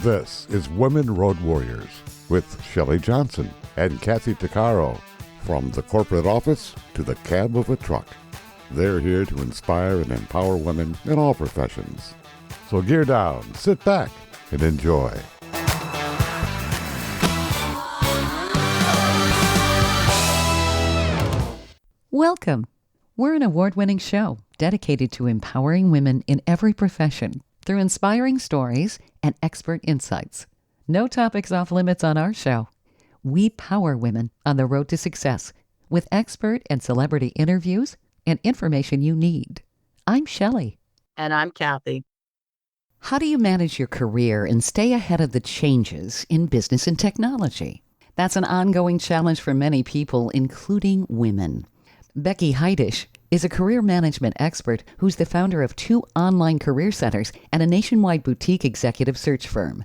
This is Women Road Warriors with Shelley Johnson and Kathy Tuccaro. From the corporate office to the cab of a truck, they're here to inspire and empower women in all professions. So gear down, sit back, and enjoy. Welcome. We're an award-winning show dedicated to empowering women in every profession through inspiring stories and expert insights. No topics off limits on our show. We power women on the road to success with expert and celebrity interviews and information you need. I'm Shelley. And I'm Kathy. How do you manage your career and stay ahead of the changes in business and technology? That's an ongoing challenge for many people, including women. Becky Heidesch is a career management expert who's the founder of 2 online career centers and a nationwide boutique executive search firm.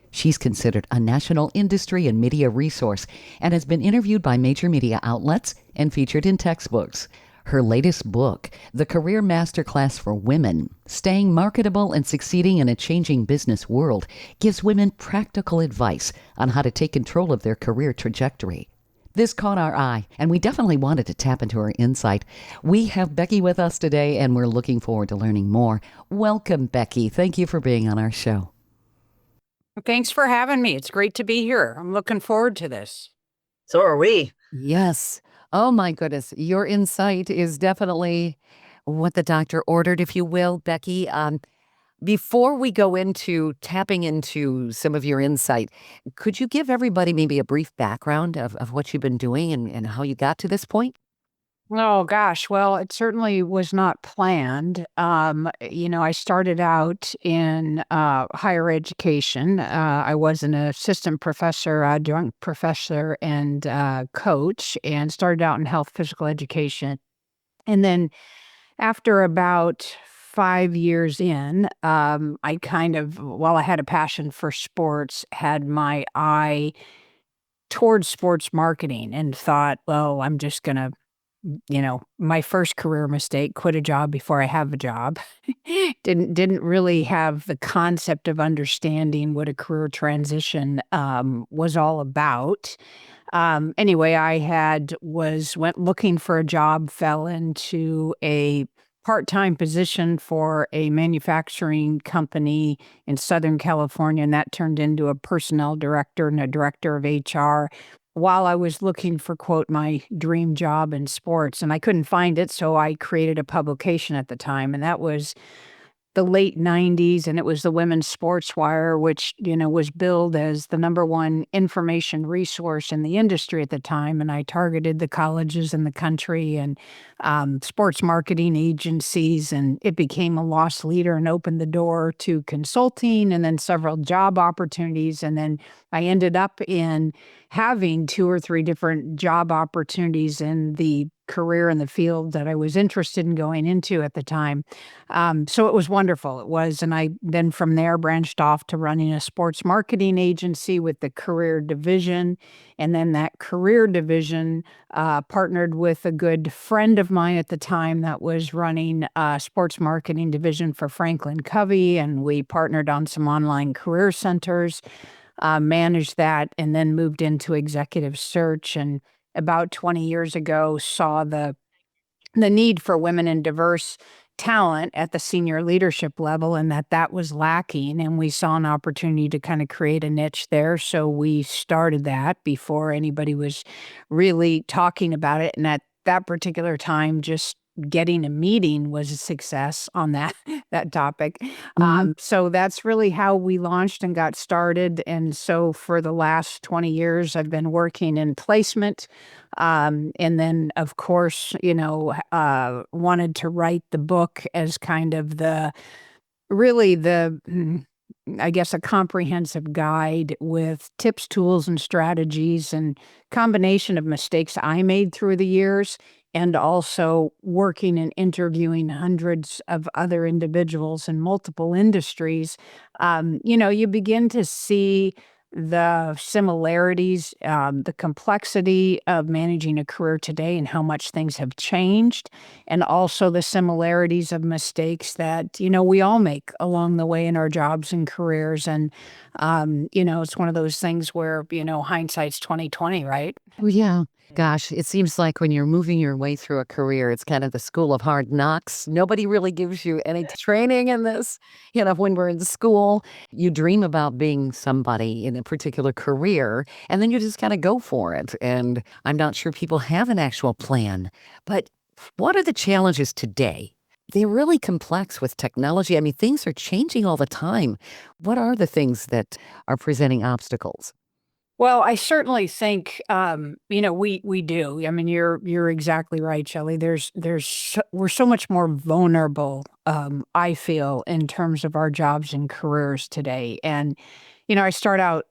She's considered a national industry and media resource and has been interviewed by major media outlets and featured in textbooks. Her latest book, The Career Masterclass for Women, Staying Marketable and Succeeding in a Changing Business World, gives women practical advice on how to take control of their career trajectory. This caught our eye, and we definitely wanted to tap into her insight. We have Becky with us today, and we're looking forward to learning more. Welcome, Becky. Thank you for being on our show. Thanks for having me. It's great to be here. I'm looking forward to this. So are we. Yes. Oh, my goodness. Your insight is definitely what the doctor ordered, if you will, Becky. Before we go into tapping into some of your insight, could you give everybody maybe a brief background of what you've been doing and how you got to this point? Oh, gosh. Well, it certainly was not planned. I started out in higher education. I was an assistant professor, adjunct professor, and coach, and started out in health physical education. And then after about 5 years in, I while I had a passion for sports, had my eye towards sports marketing and thought, well, I'm just going to, my first career mistake, quit a job before I have a job. Didn't really have the concept of understanding what a career transition was all about. Anyway, went looking for a job, fell into a part-time position for a manufacturing company in Southern California, and that turned into a personnel director and a director of HR while I was looking for, quote, my dream job in sports. And I couldn't find it, so I created a publication at the time, and that was the late 90s, and it was the Women's Sports Wire, which, was billed as the number one information resource in the industry at the time. And I targeted the colleges in the country and sports marketing agencies, and it became a loss leader and opened the door to consulting and then several job opportunities. And then I ended up in having 2 or 3 different job opportunities in the career in the field that I was interested in going into at the time. So it was wonderful. It was. And I then from there branched off to running a sports marketing agency with the career division. And then that career division partnered with a good friend of mine at the time that was running a sports marketing division for Franklin Covey. And we partnered on some online career centers, managed that, and then moved into executive search. And about 20 years ago, saw the need for women and diverse talent at the senior leadership level, and that was lacking. And we saw an opportunity to kind of create a niche there. So we started that before anybody was really talking about it. And at that particular time, just getting a meeting was a success on that topic. So that's really how we launched and got started. And so for the last 20 years, I've been working in placement. And then, of course, wanted to write the book as kind of I guess, a comprehensive guide with tips, tools, and strategies and combination of mistakes I made through the years, and also working and interviewing hundreds of other individuals in multiple industries. You begin to see the similarities, the complexity of managing a career today and how much things have changed, and also the similarities of mistakes that, we all make along the way in our jobs and careers. And, it's one of those things where, hindsight's 2020, right? Well, yeah. Gosh, it seems like when you're moving your way through a career, it's kind of the school of hard knocks. Nobody really gives you any training in this. When we're in school, you dream about being somebody in a particular career, and then you just kind of go for it. And I'm not sure people have an actual plan. But what are the challenges today? They're really complex with technology. I mean, things are changing all the time. What are the things that are presenting obstacles? Well, I certainly think, we do. I mean, you're exactly right, Shelley. We're so much more vulnerable, I feel, in terms of our jobs and careers today. And, I start out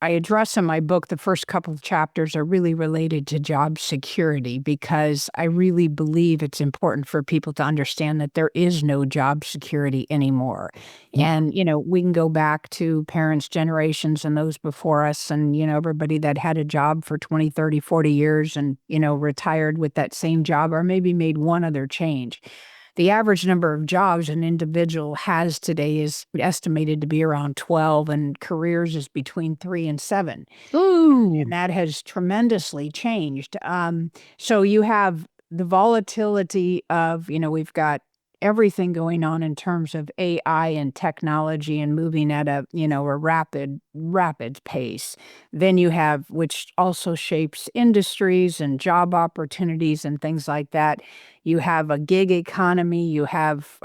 I address in my book, the first couple of chapters are really related to job security because I really believe it's important for people to understand that there is no job security anymore. And, we can go back to parents' generations and those before us and, everybody that had a job for 20, 30, 40 years and, retired with that same job or maybe made one other change. The average number of jobs an individual has today is estimated to be around 12, and careers is between 3 and 7. Ooh. And that has tremendously changed. So you have the volatility of, we've got everything going on in terms of AI and technology and moving at a rapid pace. Then you have, which also shapes industries and job opportunities and things like that. You have a gig economy. You have,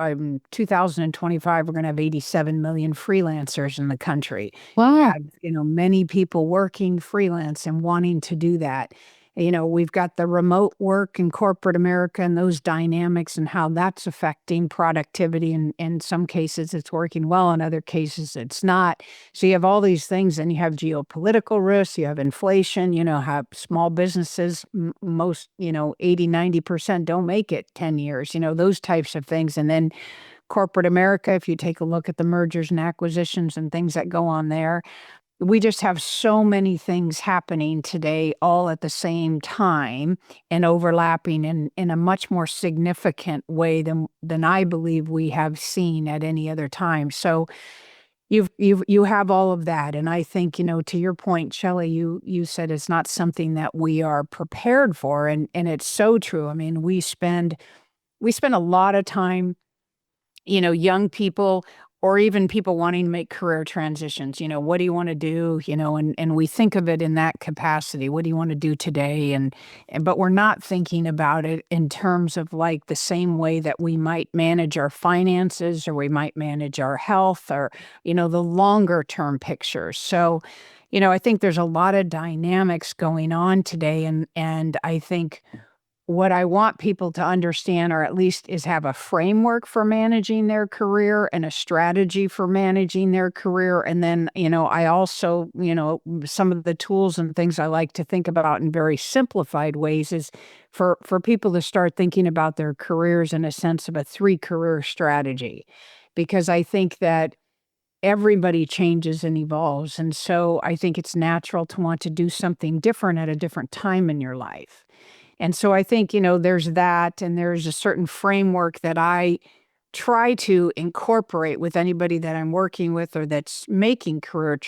2025, we're going to have 87 million freelancers in the country. You Wow. have, many people working freelance and wanting to do that. We've got the remote work in corporate America and those dynamics and how that's affecting productivity. And in some cases, it's working well. In other cases, it's not. So you have all these things, and you have geopolitical risks. You have inflation. Have small businesses, most, 80, 90% don't make it 10 years, those types of things. And then corporate America, if you take a look at the mergers and acquisitions and things that go on there, we just have so many things happening today all at the same time and overlapping in a much more significant way than I believe we have seen at any other time. So you have all of that. And I think, to your point, Shelley, you said it's not something that we are prepared for. And it's so true. I mean, we spend a lot of time, young people or even people wanting to make career transitions. What do you want to do? And we think of it in that capacity. What do you want to do today? But we're not thinking about it in terms of like the same way that we might manage our finances or we might manage our health or, the longer term pictures. So, I think there's a lot of dynamics going on today. And I think what I want people to understand, or at least is have a framework for managing their career and a strategy for managing their career. And then, I also, some of the tools and things I like to think about in very simplified ways is for people to start thinking about their careers in a sense of a 3-career strategy. Because I think that everybody changes and evolves. And so I think it's natural to want to do something different at a different time in your life. And so I think, there's that, and there's a certain framework that I try to incorporate with anybody that I'm working with or that's making career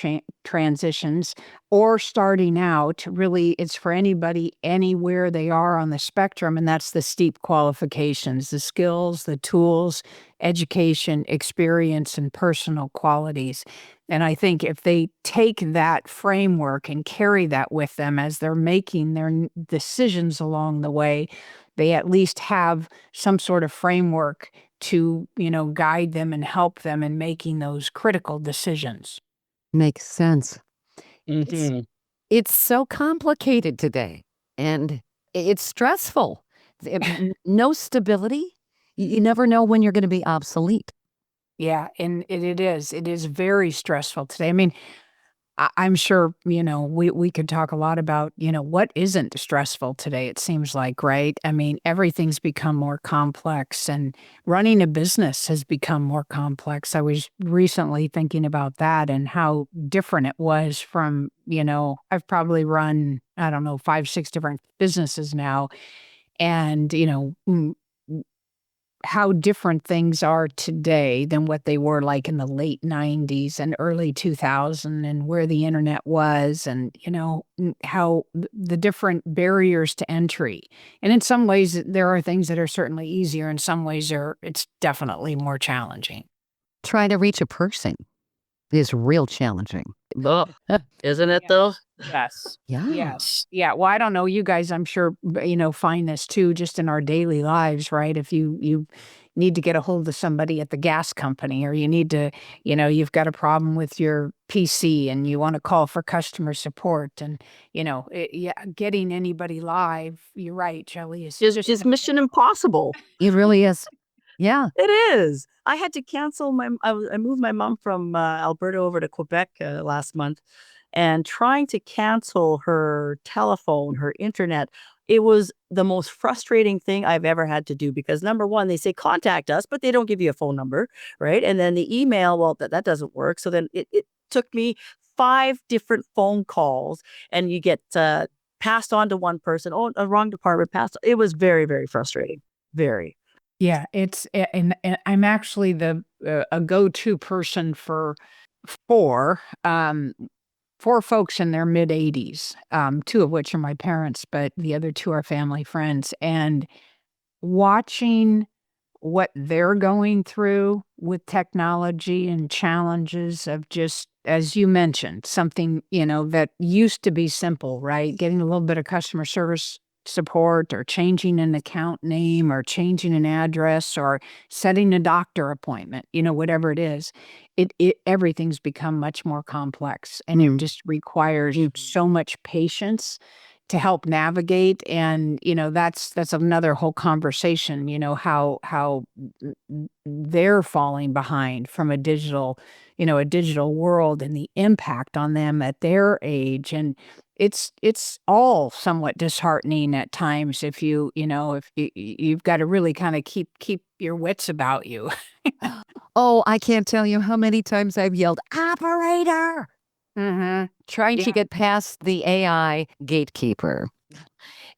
transitions or starting out. Really, it's for anybody anywhere they are on the spectrum, and that's the steep qualifications, the skills, the tools, education, experience, and personal qualities. And I think if they take that framework and carry that with them as they're making their decisions along the way, they at least have some sort of framework to, guide them and help them in making those critical decisions. Makes sense. It's Hmm. it's so complicated today, and it's stressful. No stability. You never know when you're gonna be obsolete. Yeah, and it is. It is very stressful today. I mean, I'm sure, we could talk a lot about, what isn't stressful today, it seems like, right? I mean, everything's become more complex and running a business has become more complex. I was recently thinking about that and how different it was from, I've probably run, I don't know, 5, 6 different businesses now. And, how different things are today than what they were like in the late 90s and early 2000 and where the internet was and how the different barriers to entry. And in some ways there are things that are certainly easier, in some ways it's definitely more challenging. Try to reach a person is real challenging. Ugh, isn't it though? Yes. Yeah. Yes. Yeah. Well, I don't know. You guys, I'm sure, find this too, just in our daily lives, right? If you need to get a hold of somebody at the gas company, or you need to, you've got a problem with your PC and you want to call for customer support, and getting anybody live. You're right, Shelley. Is mission impossible. It really is. Yeah. It is. I had to cancel I moved my mom from Alberta over to Quebec last month, and trying to cancel her telephone, her internet, it was the most frustrating thing I've ever had to do, because number one, they say contact us, but they don't give you a phone number, right? And then the email, well, that doesn't work. So then it took me 5 different phone calls, and you get passed on to one person. Oh, a wrong department passed. It was very, very frustrating. Very. Yeah, and I'm actually a go-to person for 4, 4 folks in their mid-80s, 2 of which are my parents, but the other 2 are family friends, and watching what they're going through with technology and challenges of, just as you mentioned, something, that used to be simple, right? Getting a little bit of customer service support, or changing an account name, or changing an address, or setting a doctor appointment, whatever it is. Everything's become much more complex, and it just requires so much patience to help navigate. And that's another whole conversation, how they're falling behind from a digital world, and the impact on them at their age. And it's all somewhat disheartening at times, if you've got to really kind of keep your wits about you. Oh, I can't tell you how many times I've yelled, "Operator!" Trying to get past the AI gatekeeper.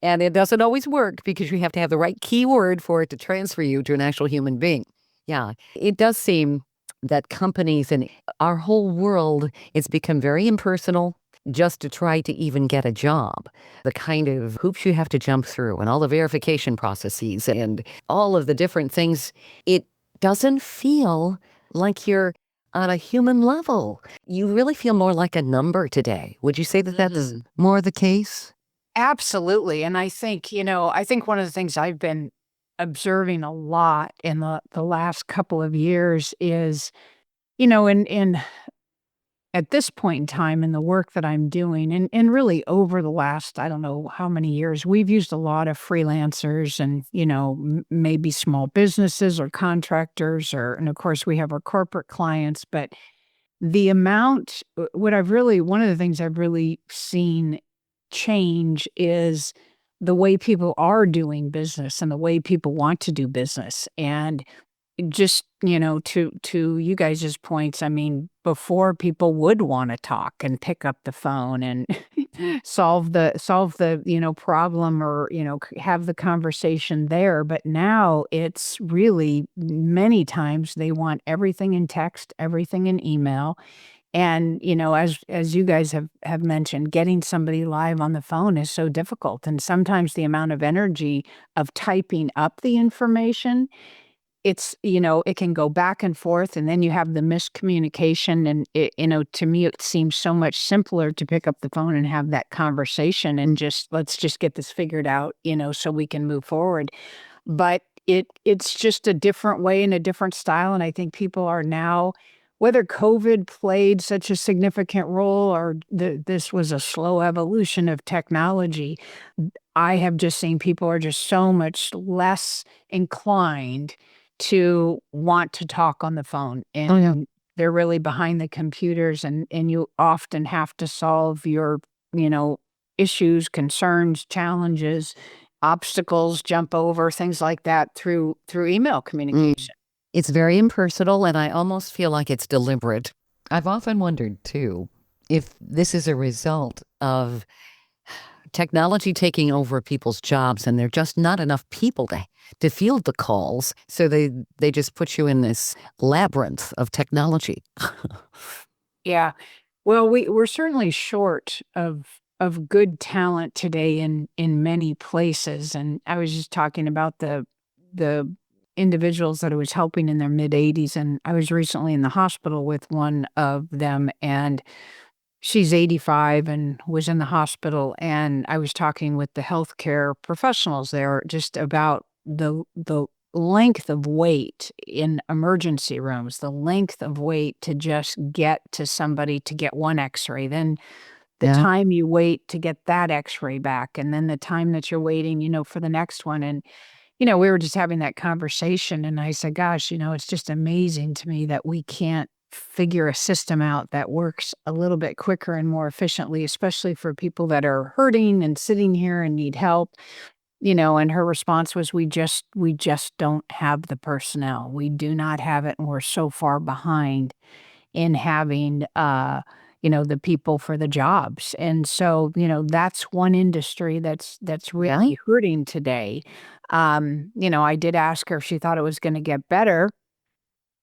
And it doesn't always work, because you have to have the right keyword for it to transfer you to an actual human being. Yeah, it does seem that companies and our whole world, it's become very impersonal just to try to even get a job. The kind of hoops you have to jump through, and all the verification processes and all of the different things, it doesn't feel like you're on a human level. You really feel more like a number today. Would you say that that's more the case? Absolutely. And I think, one of the things I've been observing a lot in the last couple of years is, in at this point in time in the work that I'm doing, and really over the last, I don't know how many years, we've used a lot of freelancers and, maybe small businesses or contractors, and of course we have our corporate clients. But the amount, one of the things I've really seen change is the way people are doing business and the way people want to do business. And just, to you guys' points, I mean, before, people would want to talk and pick up the phone and solve the problem, or have the conversation there. But now it's really, many times they want everything in text, everything in email. And, as you guys have mentioned, getting somebody live on the phone is so difficult. And sometimes the amount of energy of typing up the information, it can go back and forth, and then you have the miscommunication. And to me, it seems so much simpler to pick up the phone and have that conversation, and let's just get this figured out, so we can move forward. But it's just a different way and a different style. And I think people are now, whether COVID played such a significant role, or this was a slow evolution of technology, I have just seen people are just so much less inclined to want to talk on the phone. And they're really behind the computers, and you often have to solve your, issues, concerns, challenges, obstacles, jump over, things like that through email communication. It's very impersonal, and I almost feel like it's deliberate. I've often wondered, too, if this is a result of technology taking over people's jobs, and there are just not enough people to field the calls, so they just put you in this labyrinth of technology. Yeah. Well, we're certainly short of good talent today in many places. And I was just talking about the individuals that I was helping in their mid-80s, and I was recently in the hospital with one of them, and she's 85 and was in the hospital, and I was talking with the healthcare professionals there just about the length of wait in emergency rooms, the length of wait to just get to somebody to get one x-ray, then the Yeah. time you wait to get that x-ray back, and then the time that you're waiting, for the next one. And, we were just having that conversation, and I said, gosh, it's just amazing to me that we can't figure a system out that works a little bit quicker and more efficiently, especially for people that are hurting and sitting here and need help. And her response was, we just don't have the personnel. We do not have it, and we're so far behind in having the people for the jobs. And so, that's one industry that's really hurting today. I did ask her if she thought it was going to get better,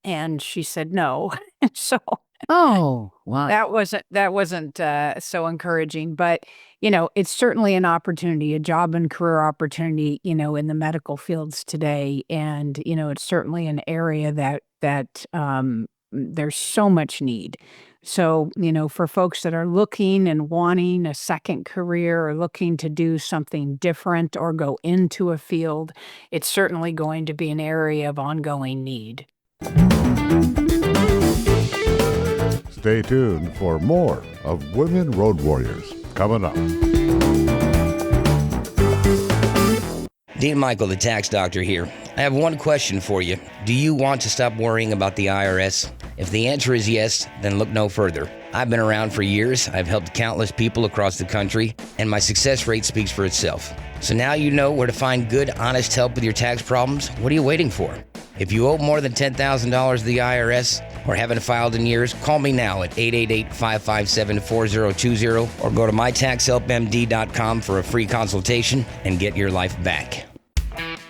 and she said no. So Oh, wow. that wasn't so encouraging, but it's certainly an opportunity, a job and career opportunity, in the medical fields today, and it's certainly an area that there's so much need. So for folks that are looking and wanting a second career, or looking to do something different or go into a field, it's certainly going to be an area of ongoing need. Stay tuned for more of Women Road Warriors coming up. Dean Michael, the tax doctor here. I have one question for you. Do you want to stop worrying about the IRS? If the answer is yes, then look no further. I've been around for years. I've helped countless people across the country, and my success rate speaks for itself. So now you know where to find good, honest help with your tax problems. What are you waiting for? If you owe more than $10,000 to the IRS or haven't filed in years, call me now at 888-557-4020 or go to mytaxhelpmd.com for a free consultation and get your life back.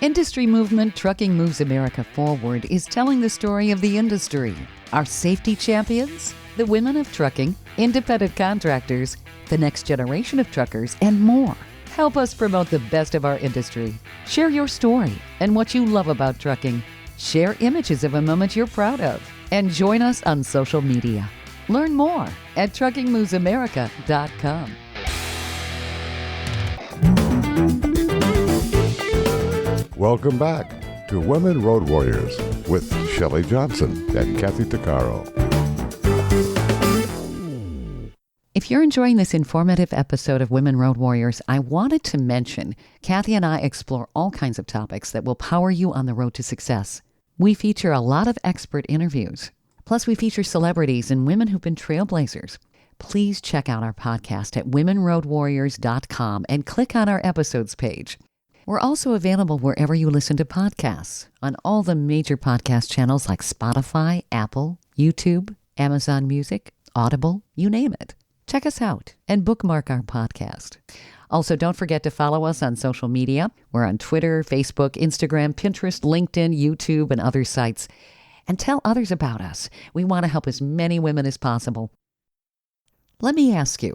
Industry movement Trucking Moves America Forward is telling the story of the industry. Our safety champions, the women of trucking, independent contractors, the next generation of truckers, and more. Help us promote the best of our industry. Share your story and what you love about trucking. Share images of a moment you're proud of. And join us on social media. Learn more at truckingmovesamerica.com. Welcome back to Women Road Warriors with Shelley Johnson and Kathy Tuccaro. If you're enjoying this informative episode of Women Road Warriors, I wanted to mention Kathy and I explore all kinds of topics that will power you on the road to success. We feature a lot of expert interviews. Plus, we feature celebrities and women who've been trailblazers. Please check out our podcast at womenroadwarriors.com and click on our episodes page. We're also available wherever you listen to podcasts, on all the major podcast channels like Spotify, Apple, YouTube, Amazon Music, Audible, you name it. Check us out and bookmark our podcast. Also, don't forget to follow us on social media. We're on Twitter, Facebook, Instagram, Pinterest, LinkedIn, YouTube, and other sites. And tell others about us. We want to help as many women as possible. Let me ask you,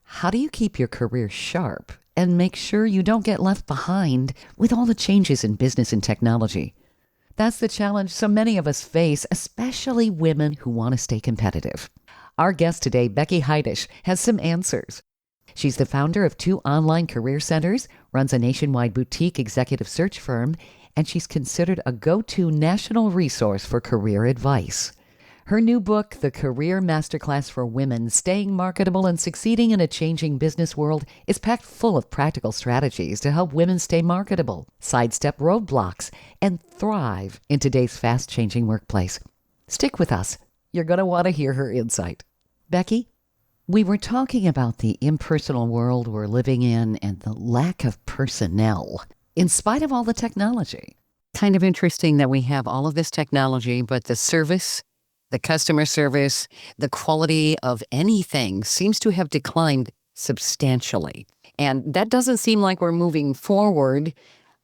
how do you keep your career sharp and make sure you don't get left behind with all the changes in business and technology? That's the challenge so many of us face, especially women who want to stay competitive. Our guest today, Becky Heidesch, has some answers. She's the founder of 2 online career centers, runs a nationwide boutique executive search firm, and she's considered a go-to national resource for career advice. Her new book, The Career Masterclass for Women, Staying Marketable and Succeeding in a Changing Business World, is packed full of practical strategies to help women stay marketable, sidestep roadblocks, and thrive in today's fast-changing workplace. Stick with us. You're going to want to hear her insight. Becky, we were talking about the impersonal world we're living in and the lack of personnel in spite of all the technology. Kind of interesting that we have all of this technology, but the service, the customer service, the quality of anything seems to have declined substantially. And that doesn't seem like we're moving forward.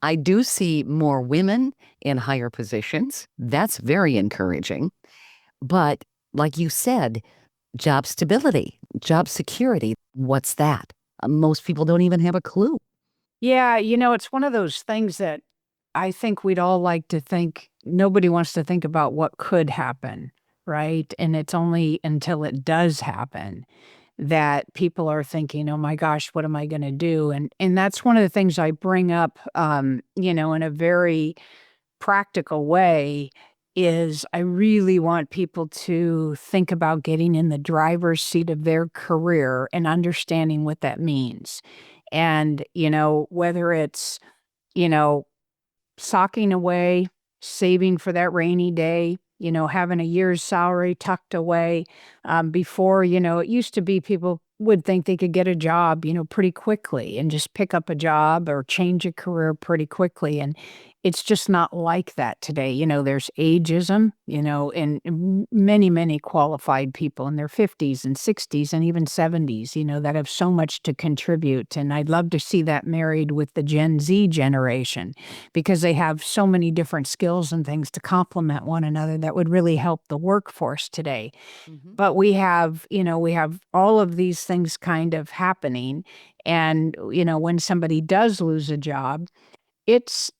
I do see more women in higher positions. That's very encouraging. But like you said, job stability, job security, what's that? Most people don't even have a clue. Yeah, it's one of those things that I think we'd all like to think. Nobody wants to think about what could happen, right? And it's only until it does happen that people are thinking, "Oh my gosh, what am I going to do?" And that's one of the things I bring up, in a very practical way. Is I really want people to think about getting in the driver's seat of their career and understanding what that means. And, whether it's, you know, socking away, saving for that rainy day, having a year's salary tucked away. Before, it used to be people would think they could get a job, pretty quickly and just pick up a job or change a career pretty quickly. And it's just not like that today. There's ageism, and many, many qualified people in their 50s and 60s and even 70s, that have so much to contribute. And I'd love to see that married with the Gen Z generation because they have so many different skills and things to complement one another that would really help the workforce today. But we have all of these things kind of happening. And, when somebody does lose a job, it's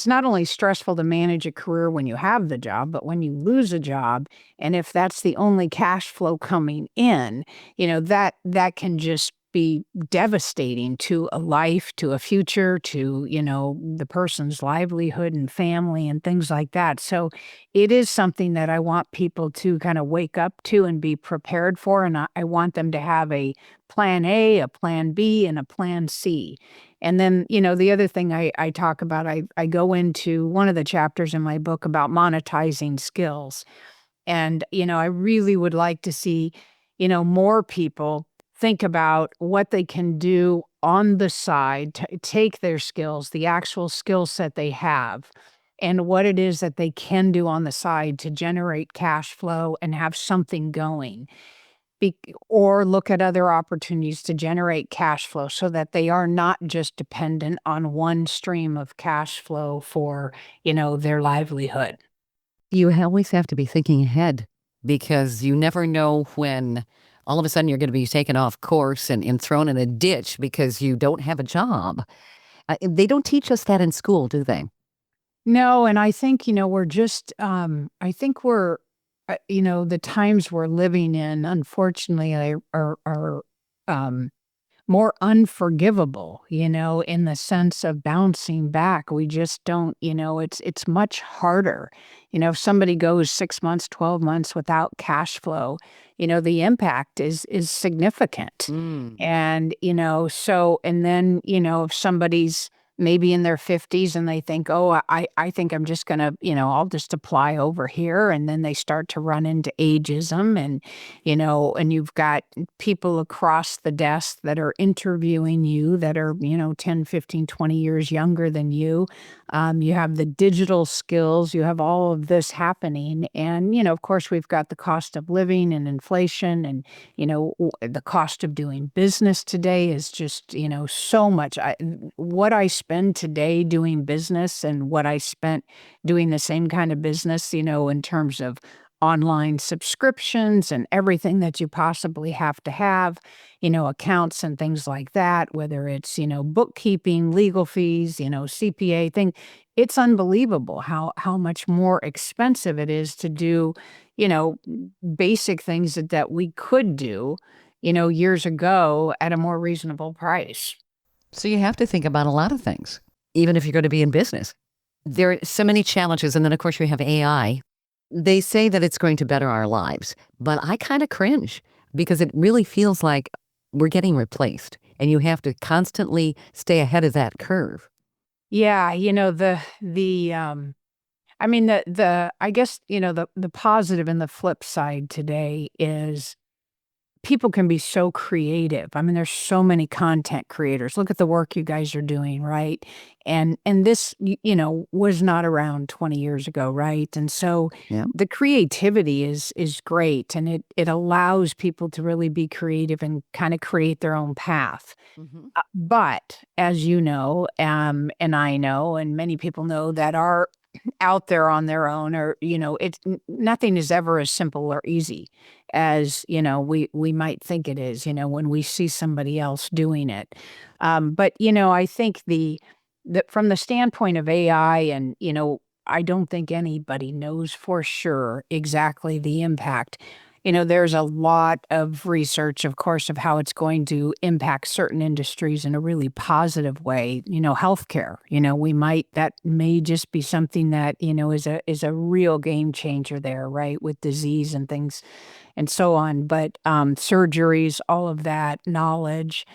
not only stressful to manage a career when you have the job, but when you lose a job, and if that's the only cash flow coming in, that can just be devastating to a life, to a future, to, the person's livelihood and family and things like that. So it is something that I want people to kind of wake up to and be prepared for. And I want them to have a plan A, a plan B, and a plan C. And then, the other thing I talk about, I go into one of the chapters in my book about monetizing skills. And, I really would like to see, more people think about what they can do on the side to take their skills, the actual skill set they have, and what it is that they can do on the side to generate cash flow and have something going. Or look at other opportunities to generate cash flow so that they are not just dependent on one stream of cash flow for, their livelihood. You always have to be thinking ahead because you never know when all of a sudden you're going to be taken off course and thrown in a ditch because you don't have a job. They don't teach us that in school, do they? No, and I think, we're just, I think we're, the times we're living in, unfortunately, are more unforgivable, in the sense of bouncing back. We just don't, it's much harder. If somebody goes 6 months, 12 months without cash flow, the impact is significant. And, and then, if somebody's maybe in their 50s and they think, oh, I think I'm just going to, I'll just apply over here. And then they start to run into ageism and, and you've got people across the desk that are interviewing you that are, 10, 15, 20 years younger than you. You have the digital skills, you have all of this happening. And, of course, we've got the cost of living and inflation and, the cost of doing business today is just, so much. What I spend today doing business and what I spent doing the same kind of business, in terms of online subscriptions and everything that you possibly have to have, accounts and things like that, whether it's, bookkeeping, legal fees, CPA thing. It's unbelievable how much more expensive it is to do, basic things that we could do, years ago at a more reasonable price. So you have to think about a lot of things, even if you're going to be in business. There are so many challenges. And then, of course, we have AI. They say that it's going to better our lives, but I kind of cringe because it really feels like we're getting replaced and you have to constantly stay ahead of that curve. Yeah, I mean, I guess, the positive and the flip side today is people can be so creative. I mean, there's so many content creators. Look at the work you guys are doing, right? And this, was not around 20 years ago, right? And so Yeah. the creativity is great, and it allows people to really be creative and kind of create their own path. Mhm. But as you know, and I know, and many people know that are out there on their own, or nothing is ever as simple or easy as we might think it is. When we see somebody else doing it, but I think the from the standpoint of AI, and I don't think anybody knows for sure exactly the impact. There's a lot of research, of course, of how it's going to impact certain industries in a really positive way. Healthcare, that may just be something that, is a real game changer there, right? With disease and things and so on. But surgeries, all of that knowledge,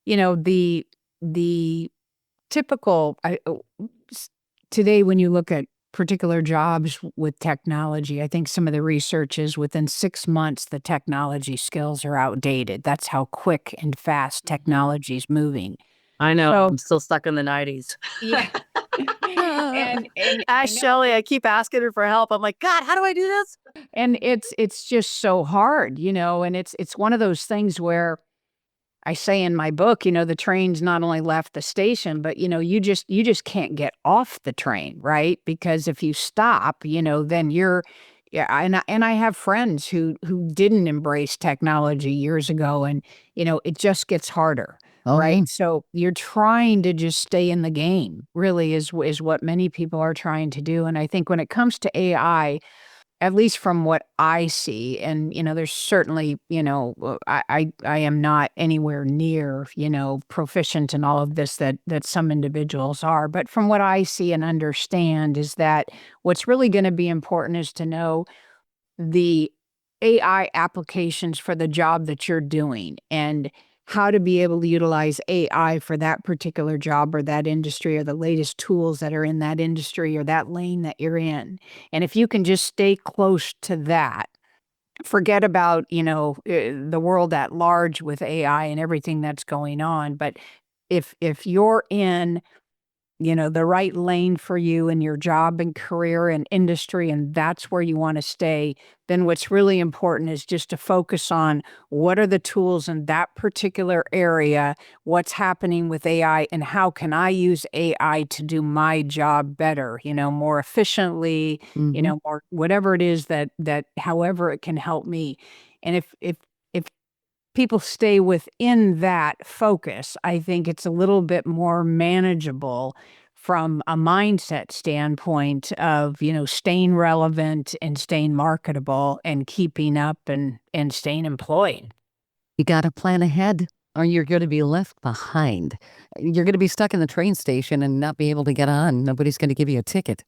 the typical today, when you look at particular jobs with technology, I think some of the research is within 6 months, the technology skills are outdated. That's how quick and fast technology is moving. I know. So, I'm still stuck in the 90s. yeah. and I Ask know. Shelley. I keep asking her for help. I'm like, God, how do I do this? And it's just so hard, and it's one of those things where I say in my book, the train's not only left the station, but you just can't get off the train, right? Because if you stop, then you're yeah, and I have friends who didn't embrace technology years ago, and it just gets harder, Oh, yeah. right? So you're trying to just stay in the game, really is what many people are trying to do. And I think when it comes to AI, at least from what I see, and there's certainly, I am not anywhere near, proficient in all of this that some individuals are. But from what I see and understand is that what's really going to be important is to know the AI applications for the job that you're doing, and how to be able to utilize AI for that particular job or that industry, or the latest tools that are in that industry or that lane that you're in. And if you can just stay close to that, forget about, the world at large with AI and everything that's going on. But if you're in the right lane for you in your job and career and industry, and that's where you want to stay, then what's really important is just to focus on what are the tools in that particular area, what's happening with AI, and how can I use AI to do my job better, more efficiently, Mhm. more whatever it is that however it can help me. And if people stay within that focus, I think it's a little bit more manageable from a mindset standpoint of, staying relevant and staying marketable and keeping up and staying employed. You got to plan ahead or you're going to be left behind. You're going to be stuck in the train station and not be able to get on. Nobody's going to give you a ticket.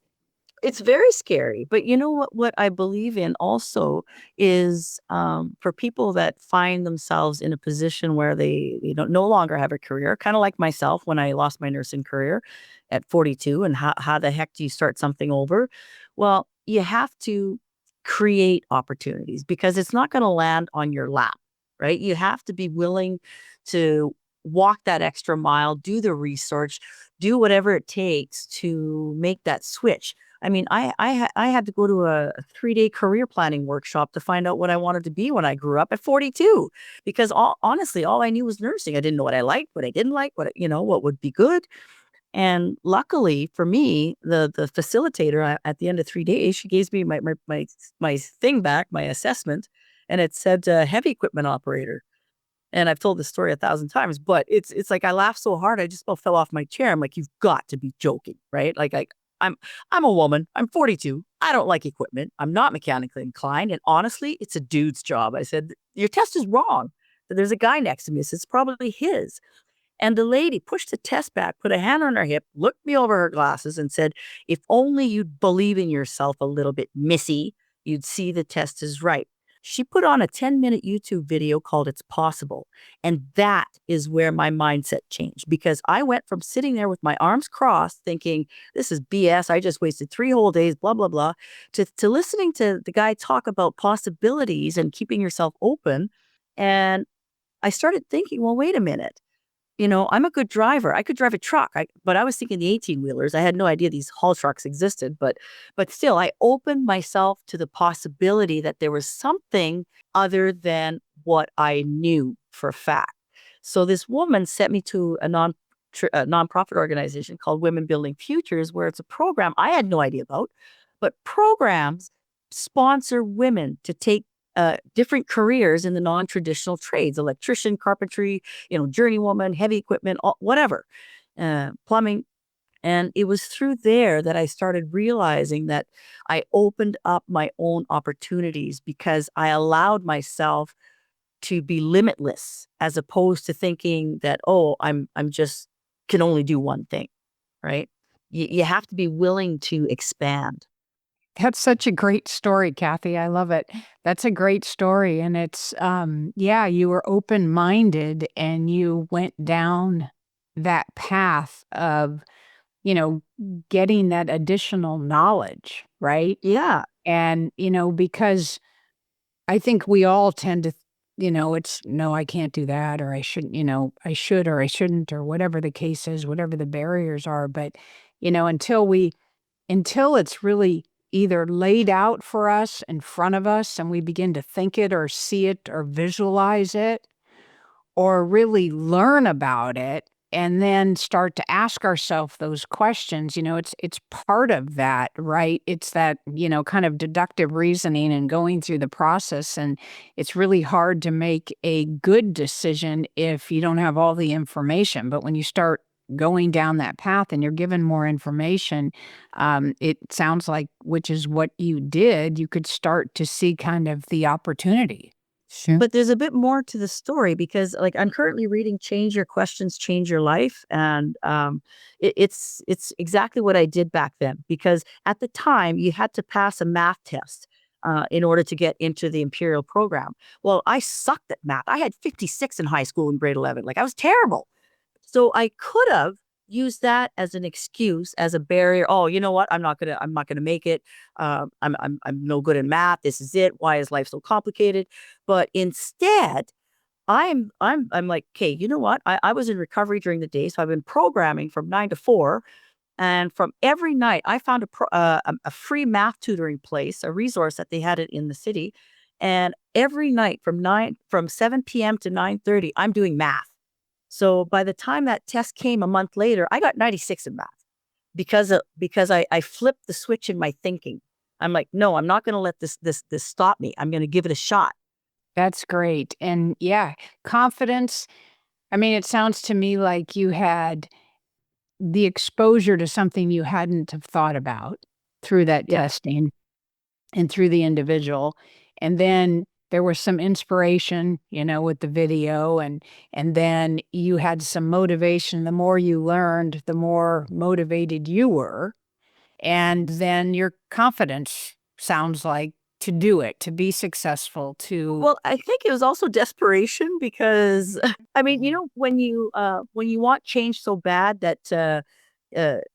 It's very scary. But you know what I believe in also is for people that find themselves in a position where they no longer have a career, kind of like myself when I lost my nursing career at 42. And how the heck do you start something over? Well, you have to create opportunities because it's not going to land on your lap, right? You have to be willing to walk that extra mile, do the research, do whatever it takes to make that switch. I mean, I had to go to a 3-day career planning workshop to find out what I wanted to be when I grew up at 42, because honestly, all I knew was nursing. I didn't know what I liked, what I didn't like, what would be good. And luckily for me, the facilitator at the end of 3 days, she gave me my thing back, my assessment, and it said heavy equipment operator. And I've told this story 1,000 times, but it's like I laughed so hard I just about fell off my chair. I'm like, you've got to be joking, right? I'm I'm a woman. I'm 42. I don't like equipment. I'm not mechanically inclined, and honestly, it's a dude's job. I said, your test is wrong. There's a guy next to me. So it's probably his. And the lady pushed the test back, put a hand on her hip, looked me over her glasses, and said, if only you'd believe in yourself a little bit, missy, you'd see the test is right. She put on a 10-minute YouTube video called It's Possible. And that is where my mindset changed, because I went from sitting there with my arms crossed thinking, this is BS. I just wasted 3 whole days, blah, blah, blah, to listening to the guy talk about possibilities and keeping yourself open. And I started thinking, well, wait a minute. I'm a good driver. I could drive a truck, but I was thinking the 18-wheelers. I had no idea these haul trucks existed, but still, I opened myself to the possibility that there was something other than what I knew for a fact. So this woman sent me to a nonprofit organization called Women Building Futures, where it's a program I had no idea about, but programs sponsor women to take different careers in the non-traditional trades: electrician, carpentry, journeywoman, heavy equipment, whatever, plumbing. And it was through there that I started realizing that I opened up my own opportunities, because I allowed myself to be limitless, as opposed to thinking that, oh, I'm just can only do one thing, right? You have to be willing to expand. That's such a great story, Kathy. I love it. That's a great story. And it's, yeah, you were open-minded and you went down that path of, you know, getting that additional knowledge, right? Yeah. And, because I think we all tend to, it's no, I can't do that, or I shouldn't, I should or I shouldn't, or whatever the case is, whatever the barriers are. But, until it's really either laid out for us in front of us and we begin to think it or see it or visualize it, or really learn about it and then start to ask ourselves those questions, it's part of that, right? It's that, kind of deductive reasoning and going through the process. And it's really hard to make a good decision if you don't have all the information. But when you start going down that path and you're given more information, it sounds like, which is what you did, you could start to see kind of the opportunity. Sure. But there's a bit more to the story, because I'm currently reading Change Your Questions, Change Your Life. And it's exactly what I did back then, because at the time you had to pass a math test in order to get into the Imperial program. Well, I sucked at math. I had 56 in high school in grade 11. I was terrible. So I could have used that as an excuse, as a barrier. Oh, you know what? I'm not gonna make it. I'm no good in math. This is it. Why is life so complicated? But instead, I'm like, okay, you know what? I was in recovery during the day, so I've been programming from 9 to 4, and from every night I found a free math tutoring place, a resource that they had it in the city, and every night from 7 p.m. to 9:30, I'm doing math. So by the time that test came a month later, I got 96 in math, because I flipped the switch in my thinking. I'm like, no, I'm not going to let this stop me. I'm going to give it a shot. That's great. And yeah, confidence. I mean, it sounds to me like you had the exposure to something you hadn't have thought about through that Yeah. testing and through the individual. And then there was some inspiration, with the video, and then you had some motivation. The more you learned, the more motivated you were. And then your confidence sounds like to do it, to be successful, to Well, I think it was also desperation, because I mean, when you want change so bad that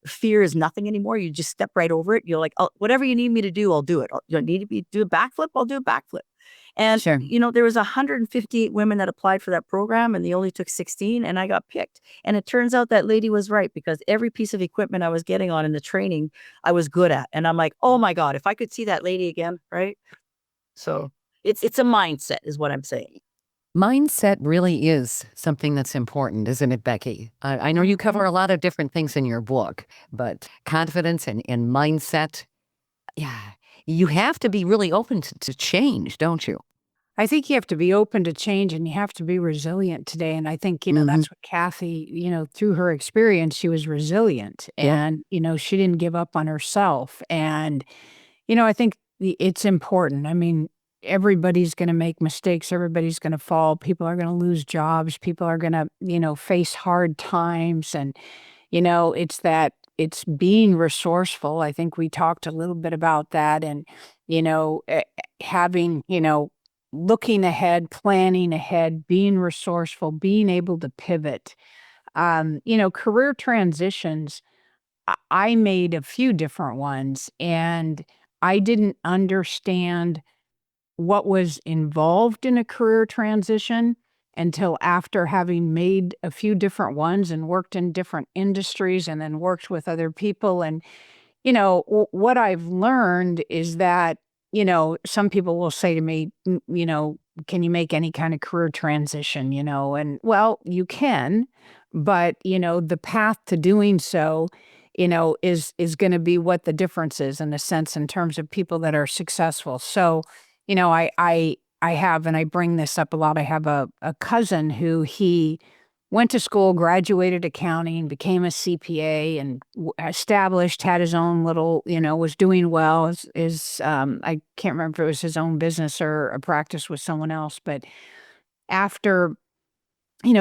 fear is nothing anymore, you just step right over it. You're like, oh, whatever you need me to do, I'll do it. You need me to do a backflip, I'll do a backflip. And Sure. there was 158 women that applied for that program, and they only took 16, and I got picked. And it turns out that lady was right, because every piece of equipment I was getting on in the training, I was good at. And I'm like, oh my God, if I could see that lady again, right? So it's a mindset, is what I'm saying. Mindset really is something that's important, isn't it, Becky? I know you cover a lot of different things in your book, but confidence and mindset, yeah, you have to be really open to change, don't you? I think you have to be open to change and you have to be resilient today. And I think, that's what Kathy, through her experience, she was resilient Yeah. and, she didn't give up on herself. And, I think it's important. I mean, everybody's going to make mistakes. Everybody's going to fall. People are going to lose jobs. People are going to, face hard times. And, it's being resourceful. I think we talked a little bit about that and, having, looking ahead, planning ahead, being resourceful, being able to pivot. Career transitions, I made a few different ones, and I didn't understand what was involved in a career transition until after having made a few different ones and worked in different industries and then worked with other people. And what I've learned is that, some people will say to me, can you make any kind of career transition, and well, you can, but, the path to doing so, is going to be what the difference is in a sense in terms of people that are successful. So, I have, and I bring this up a lot. I have a cousin who he went to school, graduated accounting, became a CPA, and established, had his own little, was doing well. I can't remember if it was his own business or a practice with someone else, but after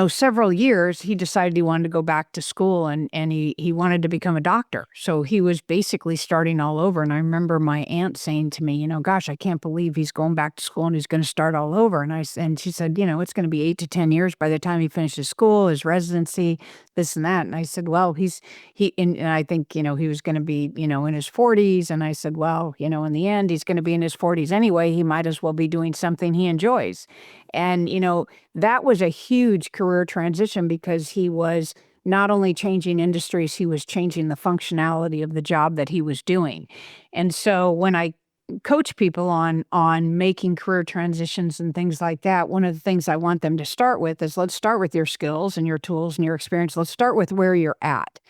several years, he decided he wanted to go back to school and he wanted to become a doctor. So he was basically starting all over. And I remember my aunt saying to me, gosh, I can't believe he's going back to school and he's going to start all over. And she said, it's going to be 8 to 10 years by the time he finishes school, his residency, this and that. And I said, well, and I think, he was going to be, in his 40s. And I said, well, in the end, he's going to be in his 40s anyway. He might as well be doing something he enjoys. And, that was a huge career transition because he was not only changing industries, he was changing the functionality of the job that he was doing. And so when I coach people on making career transitions and things like that, one of the things I want them to start with is, let's start with your skills and your tools and your experience. Let's start with where you're at.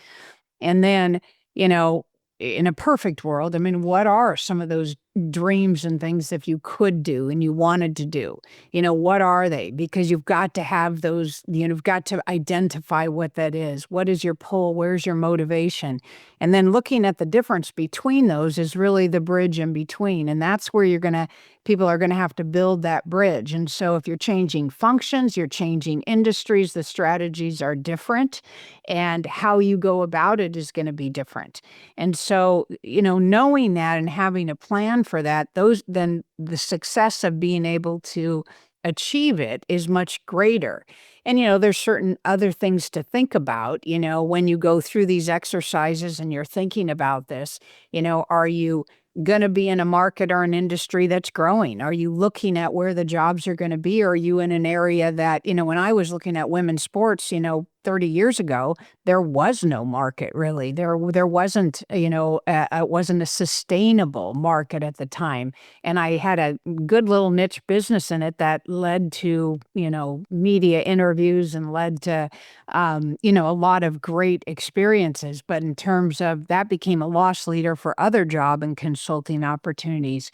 And then, in a perfect world, what are some of those dreams and things if you could do and you wanted to do? What are they? Because you've got to have those, you've got to identify what that is. What is your pull? Where's your motivation? And then looking at the difference between those is really the bridge in between. And that's where people are going to have to build that bridge. And so if you're changing functions, you're changing industries, the strategies are different and how you go about it is going to be different. And so, knowing that and having a plan for that, then the success of being able to achieve it is much greater. And, there's certain other things to think about, when you go through these exercises and you're thinking about this, are you going to be in a market or an industry that's growing? Are you looking at where the jobs are going to be? Or are you in an area that, when I was looking at women's sports, 30 years ago, there was no market really. There wasn't, it wasn't a sustainable market at the time. And I had a good little niche business in it that led to, media interviews and led to, a lot of great experiences. But in terms of that became a loss leader for other job and consulting opportunities.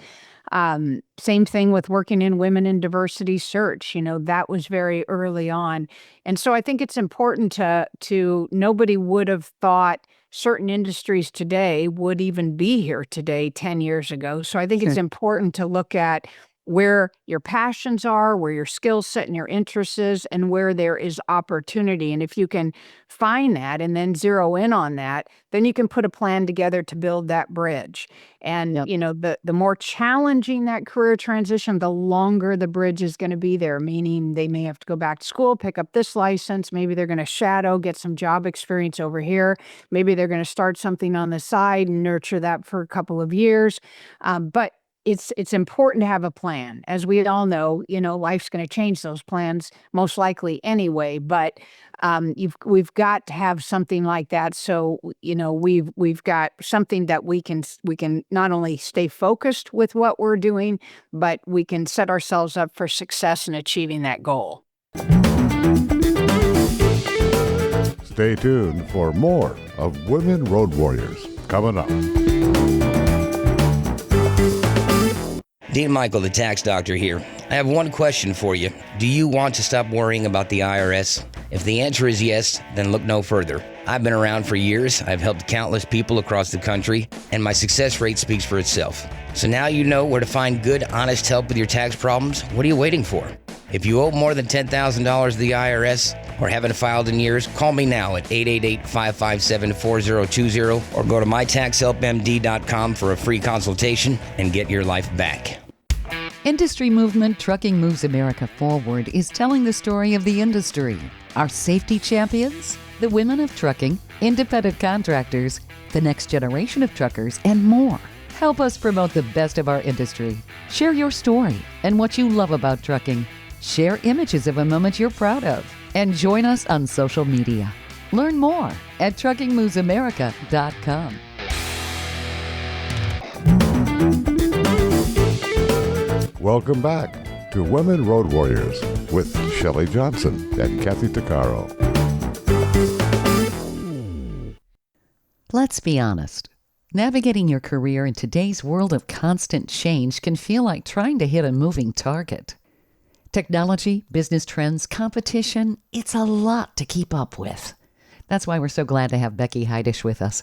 Same thing with working in women in diversity search, that was very early on. And so I think it's important to nobody would have thought certain industries today would even be here today 10 years ago. So I think it's important to look at where your passions are, where your skill set and your interests is, and where there is opportunity. And if you can find that and then zero in on that, then you can put a plan together to build that bridge. And, the more challenging that career transition, the longer the bridge is going to be there, meaning they may have to go back to school, pick up this license. Maybe they're going to shadow, get some job experience over here. Maybe they're going to start something on the side and nurture that for a couple of years. But it's important to have a plan. As we all know, life's going to change those plans most likely anyway, but we've got to have something like that. So, we've got something that we can not only stay focused with what we're doing, but we can set ourselves up for success in achieving that goal. Stay tuned for more of Women Road Warriors coming up. Dean Michael, the tax doctor here. I have one question for you. Do you want to stop worrying about the IRS? If the answer is yes, then look no further. I've been around for years. I've helped countless people across the country, and my success rate speaks for itself. So now you know where to find good, honest help with your tax problems. What are you waiting for? If you owe more than $10,000 to the IRS or haven't filed in years, call me now at 888-557-4020 or go to mytaxhelpmd.com for a free consultation and get your life back. Industry movement Trucking Moves America Forward is telling the story of the industry. Our safety champions, the women of trucking, independent contractors, the next generation of truckers, and more. Help us promote the best of our industry. Share your story and what you love about trucking. Share images of a moment you're proud of. And join us on social media. Learn more at truckingmovesamerica.com. Welcome back to Women Road Warriors with Shelley Johnson and Kathy Tuccaro. Let's be honest. Navigating your career in today's world of constant change can feel like trying to hit a moving target. Technology, business trends, competition, it's a lot to keep up with. That's why we're so glad to have Becky Heidesch with us.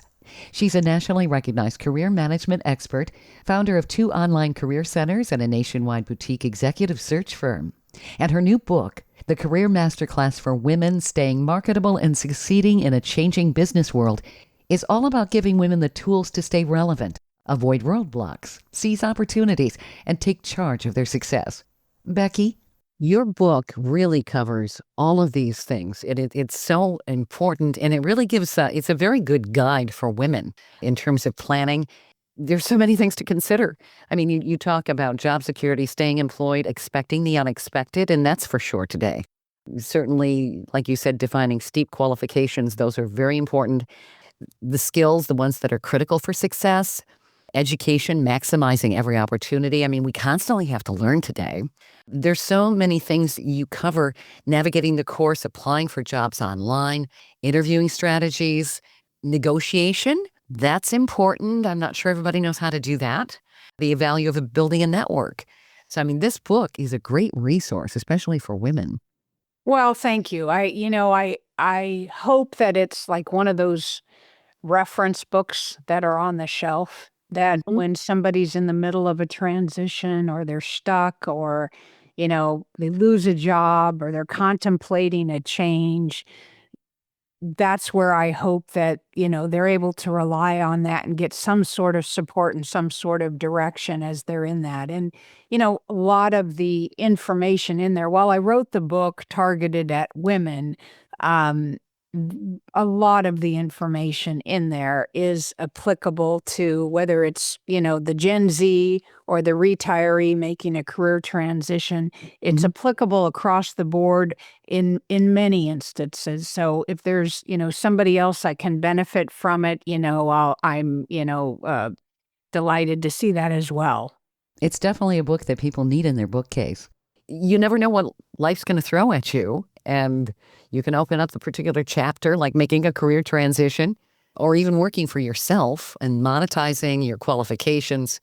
She's a nationally recognized career management expert, founder of 2 online career centers and a nationwide boutique executive search firm. And her new book, The Career Masterclass for Women Staying Marketable and Succeeding in a Changing Business World, is all about giving women the tools to stay relevant, avoid roadblocks, seize opportunities, and take charge of their success. Becky, your book really covers all of these things. It's so important, and it really gives it's a very good guide for women in terms of planning. There's so many things to consider. I mean, you talk about job security, staying employed, expecting the unexpected, and that's for sure today. Certainly, like you said, defining steep qualifications, those are very important. The skills, the ones that are critical for success, education, maximizing every opportunity. I mean, we constantly have to learn today. There's so many things you cover: navigating the course, applying for jobs online, interviewing strategies, negotiation. That's important. I'm not sure everybody knows how to do that. The value of building a network. So, I mean, this book is a great resource, especially for women. Well, thank you. I hope that it's like one of those reference books that are on the shelf that when somebody's in the middle of a transition or they're stuck or, they lose a job or they're contemplating a change, that's where I hope that, they're able to rely on that and get some sort of support and some sort of direction as they're in that. And, a lot of the information in there, while I wrote the book targeted at women, a lot of the information in there is applicable to whether it's, the Gen Z or the retiree making a career transition. It's applicable across the board in many instances. So if there's, somebody else that can benefit from it, I'm delighted to see that as well. It's definitely a book that people need in their bookcase. You never know what life's going to throw at you. And you can open up the particular chapter, like making a career transition, or even working for yourself and monetizing your qualifications.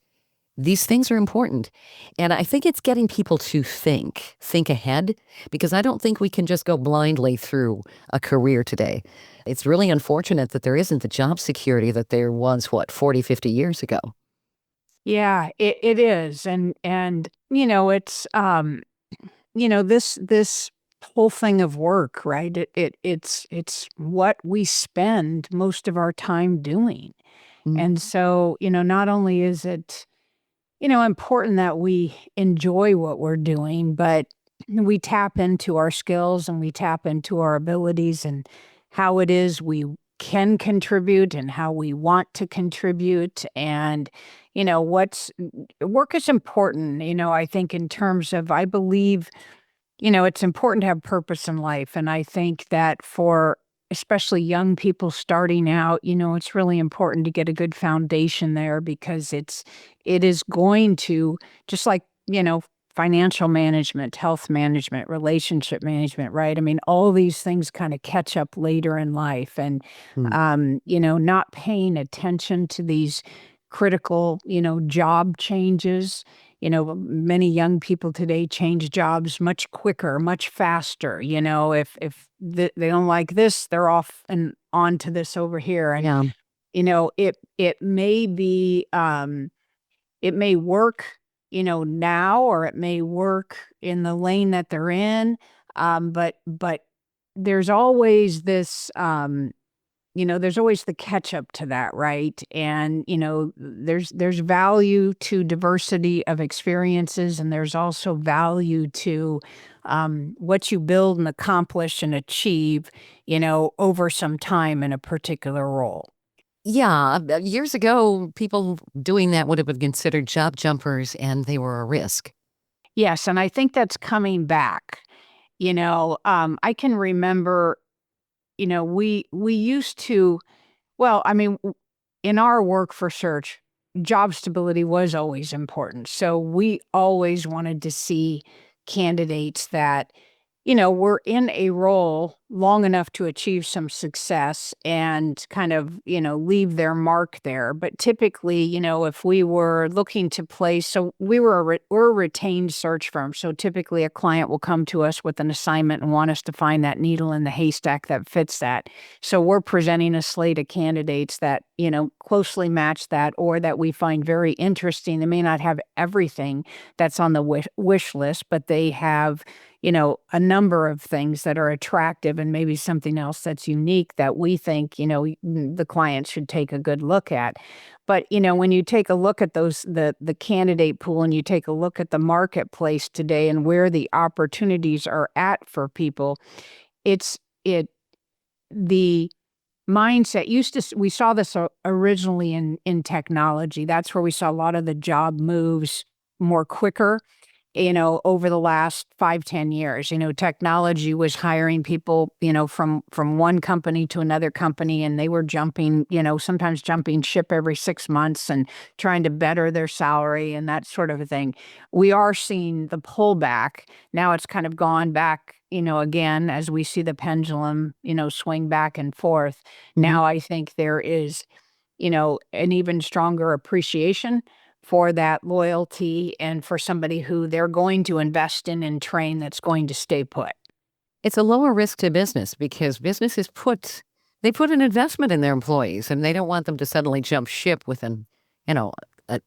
These things are important. And I think it's getting people to think ahead, because I don't think we can just go blindly through a career today. It's really unfortunate that there isn't the job security that there was, 40, 50 years ago. Yeah, it is. And it's, this whole thing of work, right? It's what we spend most of our time doing. And so, not only is it, important that we enjoy what we're doing, but we tap into our skills and we tap into our abilities and how it is we can contribute and how we want to contribute. And, work is important, I think in terms of, I believe, it's important to have purpose in life. And I think that for especially young people starting out, it's really important to get a good foundation there, because it is going to, just like, financial management, health management, relationship management, right? I mean, all these things kind of catch up later in life. And, not paying attention to these critical, job changes. Many young people today change jobs much quicker, much faster. If they don't like this, they're off and on to this over here. And, it may be, it may work, now, or it may work in the lane that they're in. But there's always this, there's always the catch up to that, right? And, there's value to diversity of experiences, and there's also value to what you build and accomplish and achieve, over some time in a particular role. Yeah, years ago, people doing that would have been considered job jumpers and they were a risk. Yes, and I think that's coming back. I can remember, we used to, well, I mean, in our work for search, job stability was always important. So we always wanted to see candidates that, were in a role long enough to achieve some success and kind of, leave their mark there. But typically, if we were looking to place, so we're a retained search firm. So typically a client will come to us with an assignment and want us to find that needle in the haystack that fits that. So we're presenting a slate of candidates that, closely match that or that we find very interesting. They may not have everything that's on the wish list, but they have a number of things that are attractive and maybe something else that's unique that we think, the client should take a good look at. But, when you take a look at the candidate pool and you take a look at the marketplace today and where the opportunities are at for people, the mindset we saw this originally in technology. That's where we saw a lot of the job moves more quicker over the last 5-10 years. Technology was hiring people, from one company to another company, and they were jumping, sometimes jumping ship every 6 months and trying to better their salary and that sort of a thing. We are seeing the pullback. Now it's kind of gone back, again, as we see the pendulum, swing back and forth. Now I think there is, an even stronger appreciation for that loyalty and for somebody who they're going to invest in and train that's going to stay put. It's a lower risk to business because businesses put an investment in their employees and they don't want them to suddenly jump ship within, a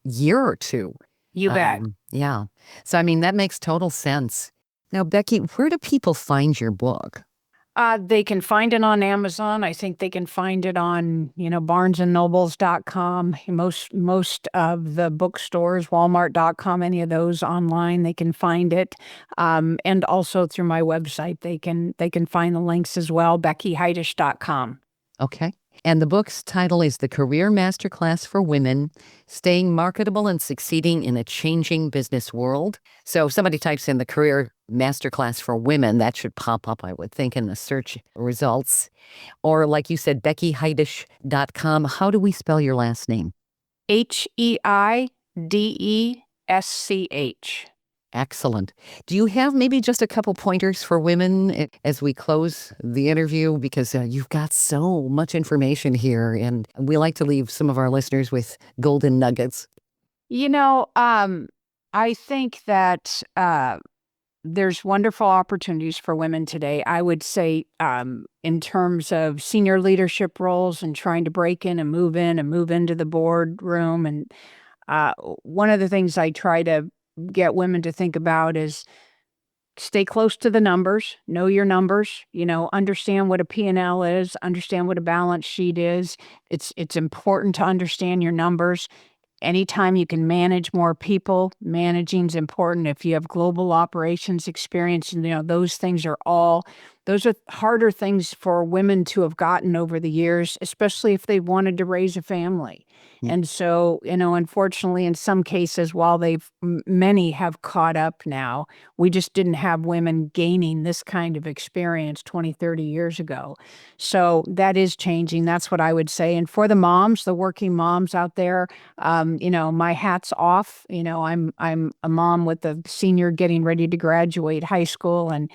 year or two. You bet. Yeah. So, I mean, that makes total sense. Now, Becky, where do people find your book? They can find it on Amazon. I think they can find it on, barnesandnobles.com. Most of the bookstores, walmart.com, any of those online, they can find it. And also through my website, they can find the links as well, beckiheidesch.com. Okay. And the book's title is The Career Masterclass for Women, Staying Marketable and Succeeding in a Changing Business World. So if somebody types in the Career Masterclass for Women, that should pop up, I would think, in the search results. Or like you said, beckiheidesch.com. How do we spell your last name? Heidesch. Excellent. Do you have maybe just a couple pointers for women as we close the interview? Because you've got so much information here, and we like to leave some of our listeners with golden nuggets. I think that there's wonderful opportunities for women today. I would say in terms of senior leadership roles and trying to break in and move into the boardroom. And one of the things I try to get women to think about is stay close to the numbers, know your numbers, understand what a P&L is, understand what a balance sheet is. It's important to understand your numbers. Anytime you can manage more people, managing is important. If you have global operations experience, those are harder things for women to have gotten over the years, especially if they wanted to raise a family. And so, unfortunately, in some cases, while many have caught up now, we just didn't have women gaining this kind of experience 20, 30 years ago. So that is changing. That's what I would say. And for the moms, the working moms out there, my hat's off. I'm a mom with a senior getting ready to graduate high school, and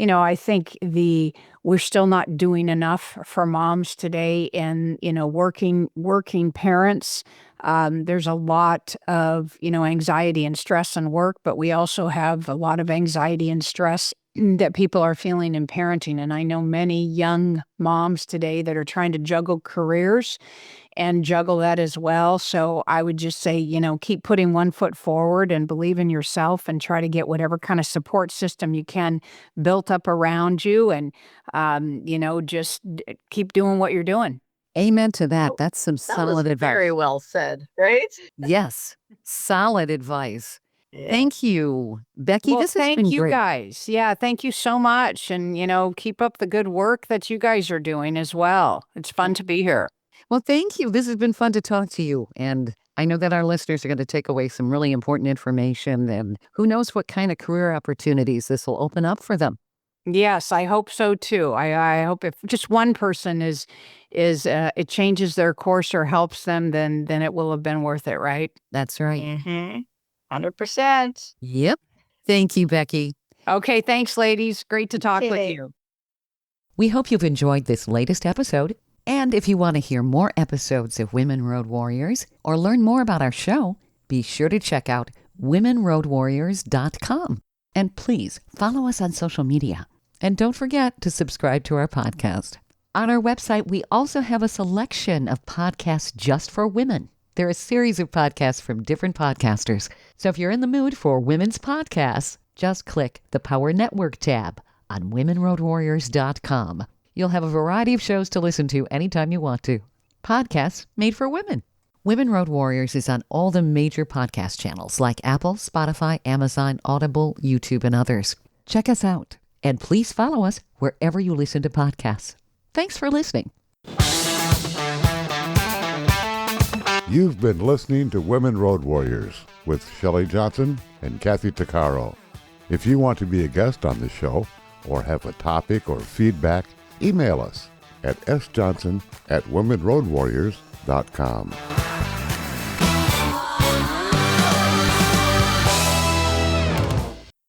I think we're still not doing enough for moms today, and working parents. There's a lot of anxiety and stress in work, but we also have a lot of anxiety and stress that people are feeling in parenting. And I know many young moms today that are trying to juggle careers and juggle that as well. So I would just say, keep putting one foot forward and believe in yourself and try to get whatever kind of support system you can built up around you, and, just keep doing what you're doing. Amen to that. That's some That was solid advice. very well said, right? Yes, solid advice. Yeah. Thank you, Becky. Well, This has thank been you great. guys. Yeah, thank you so much. And, keep up the good work that you guys are doing as well. It's fun to be here. Well, thank you. This has been fun to talk to you. And I know that our listeners are going to take away some really important information. And who knows what kind of career opportunities this will open up for them. Yes, I hope so too. I hope if just one person is it changes their course or helps them, then it will have been worth it, right? That's right. Mm-hmm. 100%. Yep. Thank you, Becky. Okay, thanks, ladies. Great to talk with Okay. you. We hope you've enjoyed this latest episode. And if you want to hear more episodes of Women Road Warriors or learn more about our show, be sure to check out womenroadwarriors.com. And please follow us on social media. And don't forget to subscribe to our podcast. On our website, we also have a selection of podcasts just for women. There are a series of podcasts from different podcasters. So if you're in the mood for women's podcasts, just click the Power Network tab on womenroadwarriors.com. You'll have a variety of shows to listen to anytime you want to. Podcasts made for women. Women Road Warriors is on all the major podcast channels like Apple, Spotify, Amazon, Audible, YouTube, and others. Check us out. And please follow us wherever you listen to podcasts. Thanks for listening. You've been listening to Women Road Warriors with Shelley Johnson and Kathy Tuccaro. If you want to be a guest on the show or have a topic or feedback, email us at sjohnson@womenroadwarriors.com.